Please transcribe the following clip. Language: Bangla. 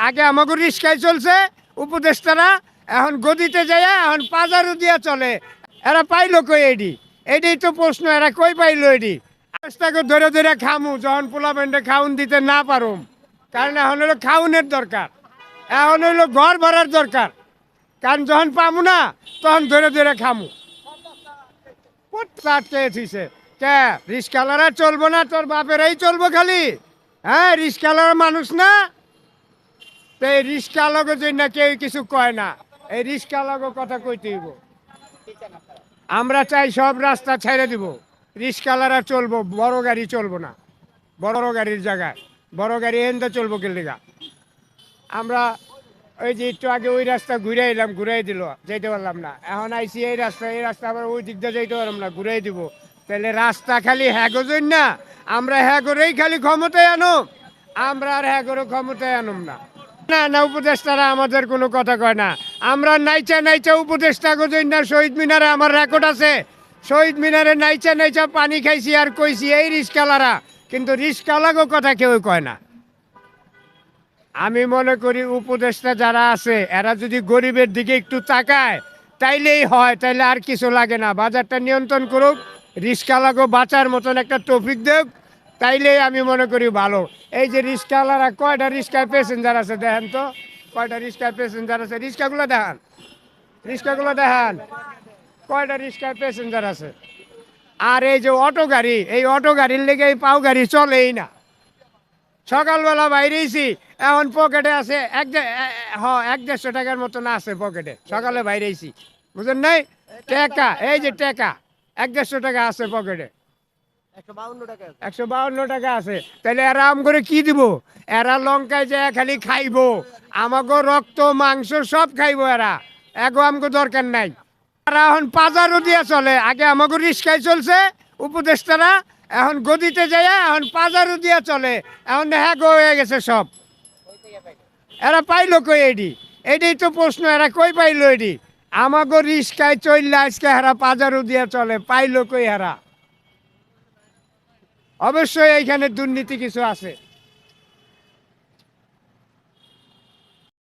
আগে আমাকে রিস্কায় চলছে উপদেষ্টারা, এখন গদিতে যায়, এখন পাজারও দিয়া চলে। এরা পাইলো কই এটাই তো প্রশ্ন, এরা কই পাইলো রাস্তাকে ধরে ধরে খামু যখন পোলাপেন্টে খাউন দিতে না পারুম, কারণ এখন হলো খাউনের দরকার, এখন হইলো ঘর ভরার দরকার। কারণ যখন পামু না তখন ধরে ধরে খামু। আটকেছে কে? রিস্কালারা চলবো না, তোর বাপেরাই চলবো খালি? হ্যাঁ, রিস্কালারা মানুষ না? তো এই রিস্কালগো জন্য কেউ কিছু কয় না, এই রিস্কালগো কথা কইতে হইব। আমরা চাই সব রাস্তা ছেড়ে দিব, রিস্কালারা চলবো, বড় গাড়ি চলবো না। বড় গাড়ির জায়গায় বড় গাড়ি এনতে চলবো কেলিগা। আমরা ওই যে একটু আগে ওই রাস্তা ঘুরে এলাম, ঘুরাই দিল, যেতে পারলাম না। এখন আইসি এই রাস্তা আবার ওই দিক দিয়ে যেতে পারলাম না, ঘুরাই দিব। তাহলে রাস্তা খালি হ্যাগোজই না, আমরা হ্যাগোরেই খালি ক্ষমতায় আনো, আমরা আর হ্যাগোরও ক্ষমতায় আনুম না। না না, উপদেষ্টারা আমাদের কোনো কথা কয় না। আমরা নাইচা নাইচা উপদেষ্টা গোজই না। শহীদ মিনারে আমার রেকর্ড আছে, শহীদ মিনারে নাইচা নাইচা পানি খাইছি আর কইছি এই রিস্কালারা, কিন্তু রিস্কালাগো কথা কেউ কয় না। আমি মনে করি উপদেষ্টা যারা আছে এরা যদি গরিবের দিকে একটু তাকায় তাইলেই হয়, তাইলে আর কিছু লাগে না। বাজারটা নিয়ন্ত্রণ করুক, রিস্কালাগো বাঁচার মতন একটা টপিক দেখ, তাইলেই আমি মনে করি ভালো। এই যে রিস্কাওয়ালারা কয়টা রিস্কায় প্যাসেঞ্জার আছে দেখেন তো, কয়টা রিস্কায় প্যাসেঞ্জার আছে? রিস্কাগুলো দেখান, রিস্কাগুলো দেখান, কয়টা রিস্কায় প্যাসেঞ্জার আছে? আর এই যে অটো গাড়ি, এই অটো গাড়ির লেগে এই পাও গাড়ি চলেই না। সকালবেলা বাইরেছি, এখন পকেটে আছে 1-150 টাকার মতন আছে পকেটে, সকালে বাইরেছি, বুঝলেন নাই? টাকা, এই যে টাকা 150 টাকা আছে পকেটে, 152 টাকা আছে। তাহলে এরা আম করে কি দিব? এরা লঙ্কায় যায় খালি খাইবো, আমাকে রক্ত মাংস সব খাইবো এরা, এগো আমাকে দরকার নাই। এরা এখন পাজারও দিয়া চলে, আগে আমাকে রিস্কায় চলছে উপদেষ্টারা, এখন গদিতে যায়, এখন পাজারও দিয়া চলে, এখন হ্যাগো হয়ে গেছে সব। এরা পাইলো কই এটাই তো প্রশ্ন, এরা কই পাইলো আমাকে রিস্কায় চললে আজকে হেরা পাজারও দিয়া চলে, পাইলো কই হেরা? অবশ্যই এইখানে দুর্নীতি কিছু আছে।